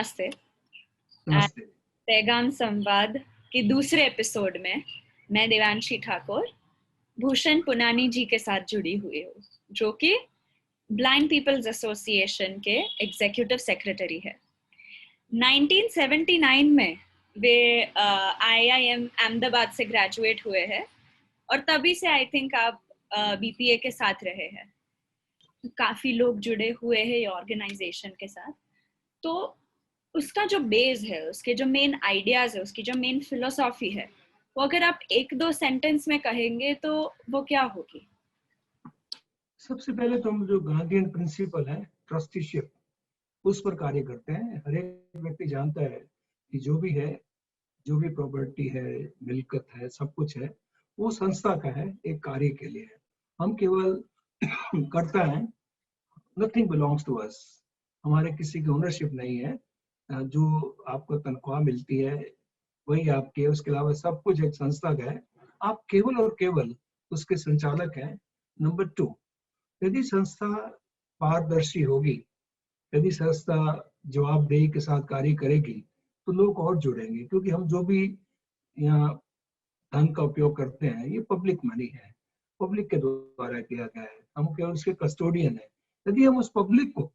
नमस्ते। नमस्ते। पैगाम संवाद के दूसरे एपिसोड में मैं देवांशी ठाकुर भूषण पुनानी जी के साथ जुड़ी हुई हूँ, जो कि ब्लाइंड पीपल्स एसोसिएशन के एग्जीक्यूटिव सेक्रेटरी है। 1979 में वे IIM अहमदाबाद से ग्रेजुएट हुए हैं और तभी से आई थिंक आप BPA के साथ रहे हैं। काफी लोग जुड़े हुए हैं ये ऑर्गेनाइजेशन के साथ। तो उसका जो बेस है, उसके जो मेन आइडियाज है, उसकी जो मेन फिलोसॉफी है, वो अगर आप एक दो सेंटेंस में कहेंगे तो वो क्या होगी? सबसे पहले तो हम जो गांधीयन प्रिंसिपल है ट्रस्टीशिप, उस पर कार्य करते हैं। हर एक व्यक्ति जानता है कि जो भी प्रॉपर्टी है, मिल्कत है, सब कुछ है, वो संस्था का है, एक कार्य के लिए है। हम केवल करता है, नथिंग बिलोंग्स टू अस। हमारे किसी की ओनरशिप नहीं है। जो आपको तनख्वाह मिलती है वही आपके, उसके अलावा सब कुछ एक संस्था का है। आप केवल और केवल उसके संचालक हैं। नंबर 2, यदि संस्था पारदर्शी होगी, यदि संस्था जवाबदेही के साथ कार्य करेगी, तो लोग और जुड़ेंगे, क्योंकि हम जो भी यहाँ धन का उपयोग करते हैं ये पब्लिक मनी है, पब्लिक के द्वारा किया गया है, हम केवल उसके कस्टोडियन है। यदि हम उस पब्लिक को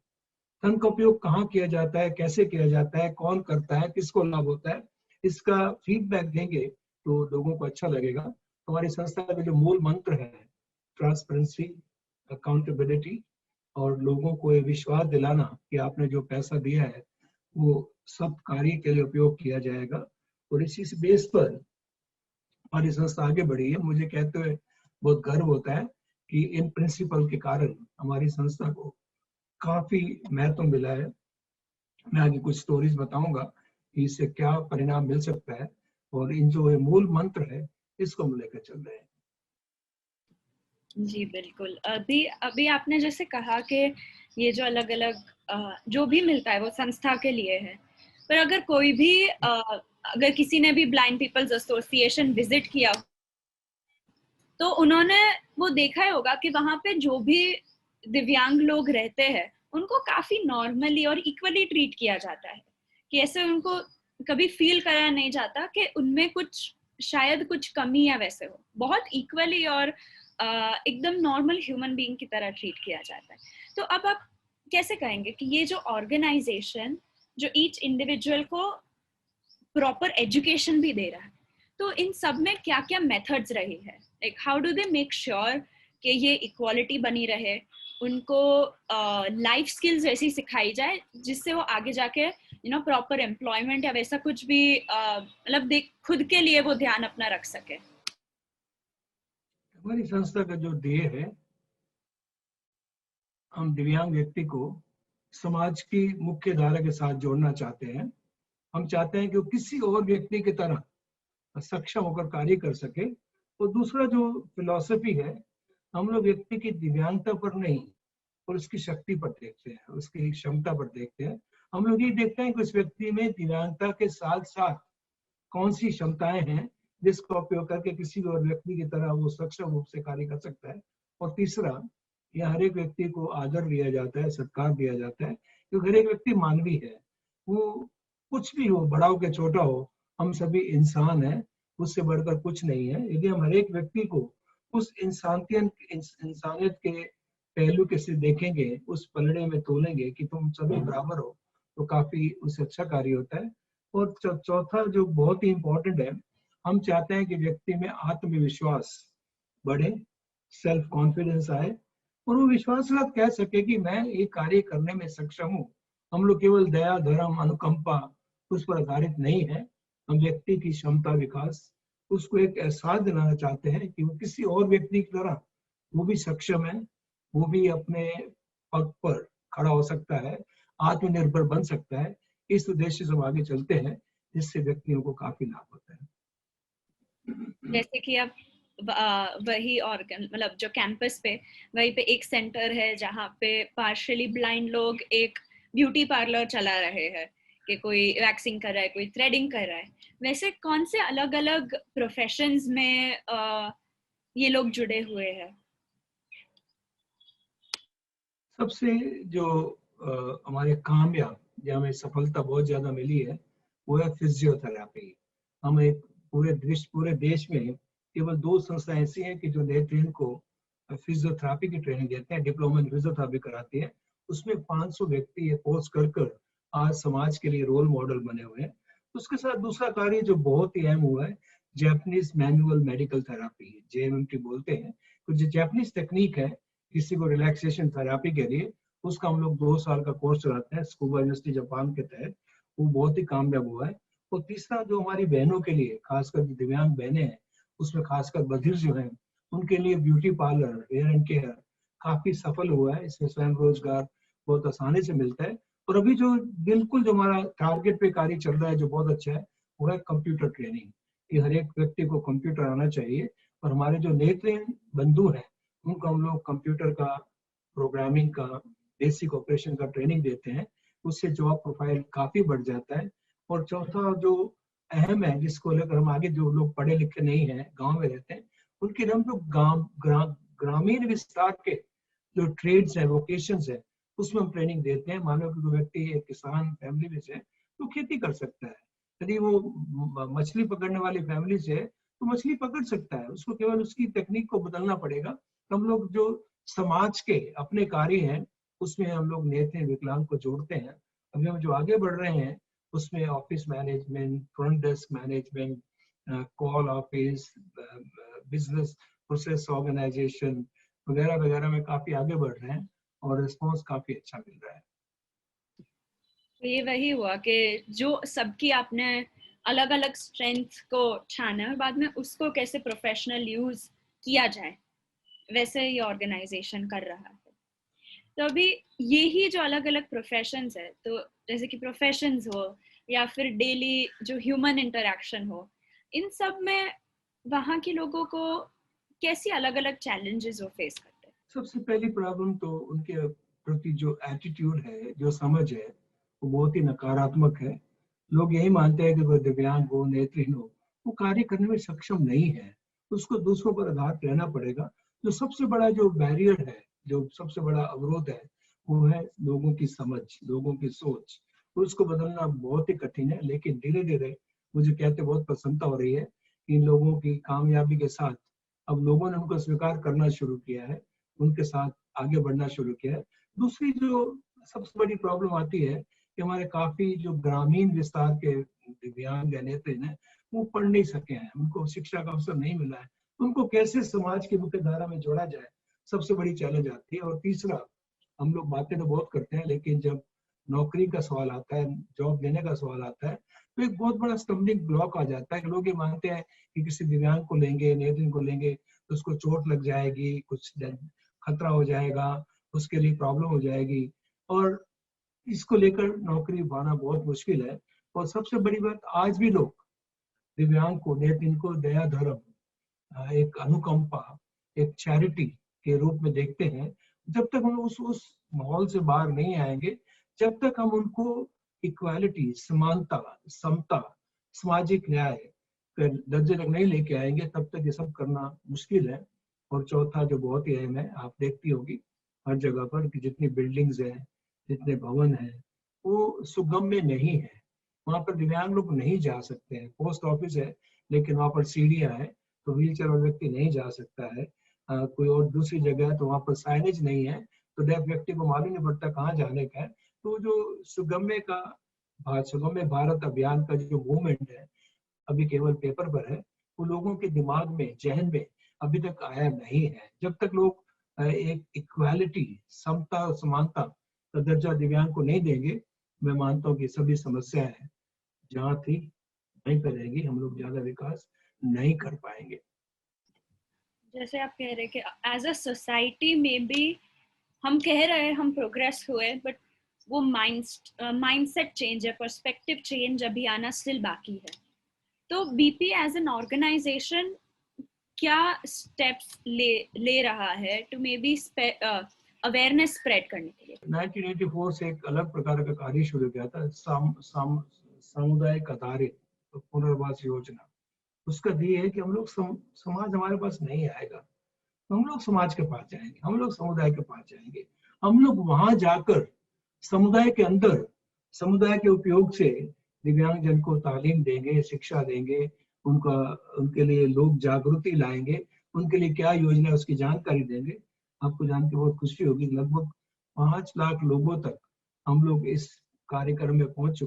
धन का उपयोग कहाँ किया जाता है, कैसे किया जाता है, कौन करता है, किसको लाभ होता है, इसका फीडबैक देंगे तो लोगों को अच्छा लगेगा। हमारी संस्था का जो मूल मंत्र है, ट्रांसपेरेंसी, अकाउंटेबिलिटी और लोगों को ये विश्वास दिलाना कि आपने जो पैसा दिया है वो सब कार्य के लिए उपयोग किया जाएगा। और इसी बेस पर हमारी संस्था आगे बढ़ी है। मुझे कहते हुए बहुत गर्व होता है कि इन प्रिंसिपल के कारण हमारी संस्था को काफी महत्व मिला है। मैं आगे कुछ स्टोरीज बताऊंगा कि इससे क्या परिणाम मिल सकता है, और इन जो मूल मंत्र है इसको हम लेकर चल रहे हैं। जी बिल्कुल। अभी आपने जैसे कहा कि ये जो अलग अलग जो भी मिलता है वो संस्था के लिए है, पर अगर कोई भी अगर किसी ने भी ब्लाइंड पीपल्स एसोसिएशन विजिट किया तो उन्होंने वो देखा ही होगा कि वहां पे जो भी दिव्यांग लोग रहते हैं उनको काफी नॉर्मली और इक्वली ट्रीट किया जाता है, कि ऐसे उनको कभी फील कराया नहीं जाता कि उनमें कुछ शायद कुछ कमी या वैसे हो। बहुत इक्वली और एकदम नॉर्मल ह्यूमन बीइंग की तरह ट्रीट किया जाता है। तो अब आप कैसे कहेंगे कि ये जो ऑर्गेनाइजेशन जो ईच इंडिविजुअल को प्रॉपर एजुकेशन भी दे रहा है, तो इन सब में क्या क्या मेथड्स रही है? Like how do they make sure कि ये इक्वालिटी बनी रहे, उनको लाइफ स्किल्स ऐसी सिखाई जाए जिससे वो आगे जाके प्रॉपर एम्प्लॉयमेंट या वैसा कुछ भी मतलब देख खुद के लिए वो ध्यान अपना रख सके। हमारी संस्था का जो ध्येय है, हम दिव्यांग व्यक्ति को समाज की मुख्य धारा के साथ जोड़ना चाहते हैं। हम चाहते हैं कि वो किसी और व्यक्ति की तरह सक्षम होकर कार्य कर सके। और दूसरा जो फिलॉसफी है, हम लोग व्यक्ति की दिव्यांगता पर नहीं और उसकी शक्ति पर देखते हैं, उसकी क्षमता पर देखते हैं। हम लोग ये देखते हैं कि उस व्यक्ति में दिव्यांगता के साथ साथ कौन सी क्षमताएं हैं जिसका उपयोग करके किसी और व्यक्ति की तरह वो सक्षम रूप से कार्य कर सकता है। और तीसरा, यह हर एक व्यक्ति को आदर दिया जाता है, सत्कार दिया जाता है, क्योंकि हर एक व्यक्ति मानवी है। वो कुछ भी हो, बड़ा हो के छोटा हो, हम सभी इंसान हैं, उससे बढ़कर कुछ नहीं है। यदि हम हर एक व्यक्ति को उस इंसानियत के पहलू के से देखेंगे, उस पलड़े में तोलेंगे कि तुम सभी बराबर हो, तो काफी उससे अच्छा कार्य होता है। और चौथा जो बहुत ही इम्पोर्टेंट है, हम चाहते हैं कि व्यक्ति में आत्मविश्वास बढ़े, सेल्फ कॉन्फिडेंस आए, और वो विश्वास के साथ कह सके कि मैं ये कार्य करने में सक्षम हूँ। हम लोग केवल दया, धर्म, अनुकंपा उस पर आधारित नहीं है। हम व्यक्ति की क्षमता विकास, उसको एक एहसास दिलाना चाहते हैं कि वो किसी और व्यक्ति की तरह वो भी सक्षम है, वो भी अपने पग पर खड़ा हो सकता है, आत्मनिर्भर बन सकता है। इस उद्देश्य से हम आगे चलते हैं, जिससे व्यक्तियों को काफी लाभ होता है। जैसे कि अब वही मतलब जो कैंपस पे वहीं पे एक सेंटर है जहाँ पे पार्शियली ब्लाइंड लोग एक ब्यूटी पार्लर चला रहे हैं, कि कोई वैक्सिंग कर रहा है, कोई थ्रेडिंग कर रहा है। वैसे कौन से अलग अलग प्रोफेशंस में ये लोग जुड़े हुए हैं? सबसे जो हमारे कामयाब जहाँ हमें सफलता बहुत ज्यादा मिली है वो है फिजियोथेरापी। हम एक पूरे देश में केवल 2 संस्थाएं ऐसी हैं कि जो नेत्रहीन को फिजियोथेरापी की ट्रेनिंग देते हैं, डिप्लोमा इन फिजियोथेरापी कराती है। उसमें 500 व्यक्ति ये कोर्स कर आज समाज के लिए रोल मॉडल बने हुए हैं। उसके साथ दूसरा कार्य जो बहुत ही अहम हुआ है, जैपनीज मैनुअल मेडिकल थेरापी, जेएमएमटी बोलते हैं। तो जो जैपनीज टेक्निक है किसी को रिलैक्सेशन थेरापी के लिए, उसका हम लोग 2 साल का कोर्स चलाते हैं स्कूबा यूनिवर्सिटी जापान के तहत। वो बहुत ही कामयाब हुआ है। और तीसरा जो हमारी बहनों के लिए, खासकर जो दिव्यांग बहनें हैं, उसमें खासकर बधिर जो हैं, उनके लिए beauty parlour, hair and care काफी सफल हुआ है। इसमें स्वयं रोजगार बहुत आसानी से मिलता है। और अभी जो बिल्कुल जो हमारा टारगेट पे कार्य चल रहा है जो बहुत अच्छा है, वो है कंप्यूटर ट्रेनिंग, कि हर एक व्यक्ति को कंप्यूटर आना चाहिए। और हमारे जो नेत्रहीन बंधु हैं उनको हम लोग कंप्यूटर का, प्रोग्रामिंग का, बेसिक ऑपरेशन का ट्रेनिंग देते हैं। उससे जॉब प्रोफाइल काफी बढ़ जाता है। और चौथा जो अहम है, जिसको लेकर हम आगे, जो लोग पढ़े लिखे नहीं हैं, गांव में रहते हैं, उनके लिए हम लोग ग्रामीण विस्तार के जो ट्रेड्स है, वोकेशंस है, उसमें हम ट्रेनिंग देते हैं। मानो कि कोई व्यक्ति एक किसान फैमिली में से तो खेती कर सकता है। यदि वो मछली पकड़ने वाली फैमिली से है तो मछली पकड़ सकता है, उसको केवल उसकी टेक्निक को बदलना पड़ेगा। तो हम लोग जो समाज के अपने कार्य हैं उसमें हम लोग नेत्र विकलांग को जोड़ते हैं। अभी हम जो आगे बढ़ रहे हैं उसमें office management, front desk management, call office, business process organization वगैरह वगैरह में काफी आगे बढ़ रहे हैं और रिस्पॉन्स काफी अच्छा मिल रहा है। तो ये वही हुआ कि जो सबकी आपने अलग अलग स्ट्रेंथ को छाना है और बाद में उसको कैसे प्रोफेशनल यूज किया जाए, वैसे ये ऑर्गेनाइजेशन कर रहा है। तो अभी यही जो अलग अलग प्रोफेशंस है, तो जैसे कि प्रोफेशंस हो या फिर डेली जो ह्यूमन इंटरेक्शन हो, इन सब में वहाँ के लोगों को कैसी अलग अलग चैलेंजेस वो फेस करते हैं? सबसे पहली प्रॉब्लम तो उनके प्रति जो एटीट्यूड है, जो समझ है, वो बहुत ही नकारात्मक है। लोग यही मानते हैं कि कोई दिव्यांग हो, नेत्रहीन हो, वो कार्य करने में सक्षम नहीं है, उसको दूसरों पर आधारित रहना पड़ेगा। जो सबसे बड़ा जो बैरियर है, जो सबसे बड़ा अवरोध है, वो है लोगों की समझ, लोगों की सोच। उसको बदलना बहुत ही कठिन है, लेकिन धीरे धीरे मुझे कहते बहुत प्रसन्नता हो रही है कि इन लोगों की कामयाबी के साथ अब लोगों ने उनको स्वीकार करना शुरू किया है, उनके साथ आगे बढ़ना शुरू किया है। दूसरी जो सबसे बड़ी प्रॉब्लम आती है कि हमारे काफी जो ग्रामीण विस्तार के दिव्यांग या नेत्रहीन हैं, वो पढ़ नहीं सके हैं, उनको शिक्षा का अवसर नहीं मिला है। उनको कैसे समाज की मुख्य धारा में जोड़ा जाए, सबसे बड़ी चैलेंज आती है। और तीसरा, हम लोग बातें तो बहुत करते हैं, लेकिन जब नौकरी का सवाल आता है, जॉब लेने का सवाल आता है, तो एक बहुत बड़ा स्टम्बलिंग ब्लॉक आ जाता है। लोग ये मानते हैं कि किसी दिव्यांग को लेंगे, नेत्रहीन को लेंगे तो उसको चोट लग जाएगी, कुछ खतरा हो जाएगा, उसके लिए प्रॉब्लम हो जाएगी, और इसको लेकर नौकरी पाना बहुत मुश्किल है। और सबसे बड़ी बात, आज भी लोग दिव्यांग को, नेत्रहीन को दया धर्म, एक अनुकंपा, एक चैरिटी के रूप में देखते हैं। जब तक हम उस माहौल से बाहर नहीं आएंगे, जब तक हम उनको इक्वालिटी, समानता, समता, सामाजिक न्याय के दर्जे तक नहीं लेके आएंगे, तब तक ये सब करना मुश्किल है। और चौथा जो बहुत ही अहम है, आप देखती होगी हर जगह पर कि जितनी बिल्डिंग्स हैं, जितने भवन हैं, वो सुगम्य नहीं है। वहाँ पर दिव्यांग लोग नहीं जा सकते हैं। पोस्ट ऑफिस है लेकिन वहाँ पर सीढ़ियाँ हैं, तो व्हील चेयर वाला व्यक्ति नहीं जा सकता है। कोई और दूसरी जगह है तो वहाँ पर साइनेज नहीं है, तो डेफ व्यक्ति को मालूम नहीं पड़ता कहाँ जाने का है। तो जो सुगम्य भारत अभियान का जो मूवमेंट है, अभी केवल पेपर पर है, वो लोगों के दिमाग में, जहन में अभी तक आया नहीं है। जब तक लोग एक इक्वालिटी, समता और समानता का दर्जा दिव्यांग को नहीं देंगे, मैं मानता हूँ कि सभी समस्याएं जहाँ थी वहीं पर रहेगी, हम लोग ज्यादा विकास नहीं कर पाएंगे। जैसे आप कह रहे कि एज अ सोसाइटी में भी हम कह रहे हैं हम प्रोग्रेस हुए, बट वो माइंडसेट चेंज है, पर्सपेक्टिव चेंज अभी आना स्टिल बाकी है। तो बीपी एज एन ऑर्गेनाइजेशन क्या स्टेप्स ले रहा है to maybe awareness spread करने के लिए? 1984 से एक अलग प्रकार का कार्य शुरू किया था, सामुदायिक आधारित पुनर्वास योजना। उसका ये है कि हम लोग समाज हमारे पास नहीं आएगा, हम लोग समाज के पास जाएंगे, हम लोग समुदाय के पास जाएंगे। हम लोग वहां जाकर समुदाय के अंदर समुदाय के उपयोग से दिव्यांगजन को तालीम देंगे, शिक्षा देंगे, उनके लिए लोग जागृति लाएंगे, उनके लिए क्या योजना है उसकी जानकारी देंगे। आपको जान के बहुत खुशी होगी, लगभग 5 लाख लोगों तक हम लोग इस कार्यक्रम में पहुंच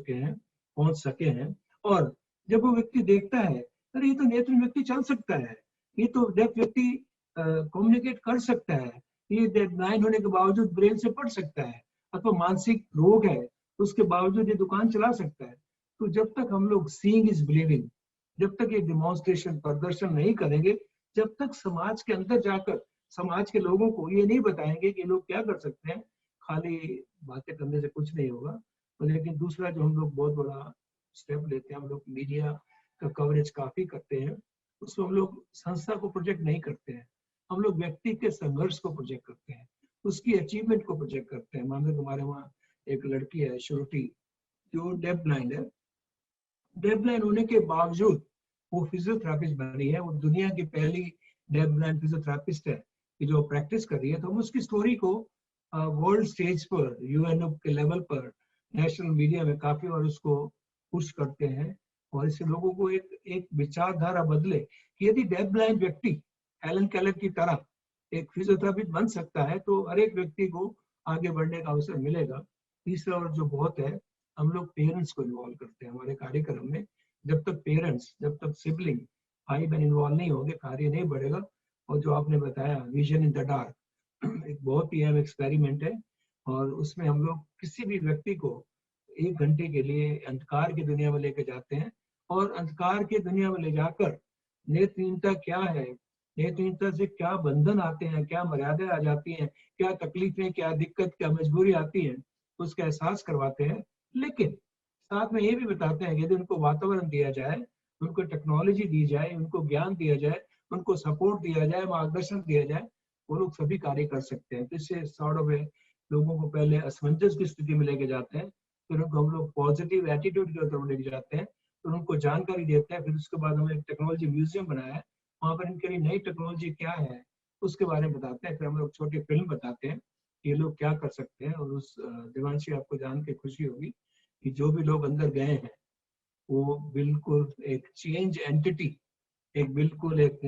सके हैं। और जब वो व्यक्ति देखता है, अरे ये तो नेत्र व्यक्ति चल सकता है, ये तो डेफ व्यक्ति कम्युनिकेट कर सकता है, ये ब्लाइंड होने के बावजूद ब्रेन से पढ़ सकता है, अथवा मानसिक रोग है उसके बावजूद ये दुकान चला सकता है। तो जब तक हम लोग सीइंग इज बिलीविंग, जब तक ये डिमॉन्स्ट्रेशन प्रदर्शन नहीं करेंगे, जब तक समाज के अंदर जाकर समाज के लोगों को ये नहीं बताएंगे कि लोग क्या कर सकते हैं, खाली बातें करने से कुछ नहीं होगा। तो लेकिन दूसरा जो हम लोग बहुत बड़ा स्टेप लेते हैं, हम लोग मीडिया का कवरेज काफी करते हैं, उसमें हम लोग संस्था को प्रोजेक्ट नहीं करते हैं, हम लोग व्यक्ति के संघर्ष को प्रोजेक्ट करते हैं, उसकी अचीवमेंट को प्रोजेक्ट करते हैं। मान लो तुम्हारे वहाँ एक लड़की है श्रुति, जो डेफ ब्लाइंड है, डेफ ब्लाइंड होने के बावजूद वो फिजियोथेरेपिस्ट बनी है, वो दुनिया की पहली डेफ ब्लाइंड फिजियोथेरेपिस्ट है कि जो प्रैक्टिस कर रही है। तो हम उसकी स्टोरी को वर्ल्ड स्टेज पर, यूएनओ के लेवल पर, नेशनल मीडिया में काफी बार उसको पुश करते हैं, और इससे लोगों को एक विचारधारा बदले कि यदि डेफ ब्लाइंड व्यक्ति हेलन केलर की तरह एक फिजियोथेरेपिस्ट बन सकता है तो हर एक व्यक्ति को आगे बढ़ने का अवसर मिलेगा। तीसरा और जो बहुत है, हम लोग पेरेंट्स को इन्वॉल्व करते हैं हमारे कार्यक्रम में। जब तक पेरेंट्स, जब तक सिबलिंग, भाई बहन इन्वॉल्व नहीं होंगे, कार्य नहीं बढ़ेगा। और जो आपने बताया विजन इन द डार्क, एक बहुत ही अहम एक्सपेरिमेंट है, और उसमें हम लोग किसी भी व्यक्ति को 1 घंटे के लिए अंधकार की दुनिया में लेकर जाते हैं, और अंधकार की दुनिया में ले जाकर नेत्रहीनता क्या है, नेत्रहीनता से क्या बंधन आते हैं, क्या मर्यादाएं आ जाती हैं, क्या तकलीफें, क्या दिक्कत, क्या मजबूरी आती है, उसका एहसास करवाते हैं। लेकिन साथ में ये भी बताते हैं कि यदि उनको वातावरण दिया जाए, उनको टेक्नोलॉजी दी जाए, उनको ज्ञान दिया जाए, उनको सपोर्ट दिया जाए, मार्गदर्शन दिया जाए, वो लोग सभी कार्य कर सकते हैं। तो इससे सॉर्ट ऑफ लोगों को पहले असमंजस की स्थिति में लेके जाते हैं, फिर उनको हम लोग पॉजिटिव एटीट्यूड की तरफ लेके जाते हैं, फिर उनको जानकारी देते हैं। फिर उसके बाद हमने एक टेक्नोलॉजी म्यूजियम बनाया है, वहाँ पर इनके लिए नई टेक्नोलॉजी क्या है उसके बारे में बताते हैं। फिर हम लोग छोटी फिल्म बताते हैं कि ये लोग क्या कर सकते हैं। और उस देवांशी, आपको जान के खुशी होगी कि जो भी लोग अंदर गए हैं वो बिल्कुल एक चेंज एंटिटी, एक बिल्कुल एक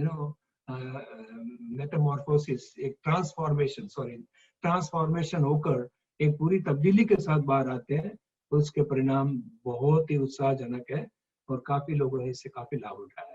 मेटामॉर्फोसिस, एक ट्रांसफॉर्मेशन होकर एक पूरी तब्दीली के साथ बाहर आते हैं। तो उसके परिणाम बहुत ही उत्साहजनक है, और काफी लोगों ने इससे काफी लाभ उठाया।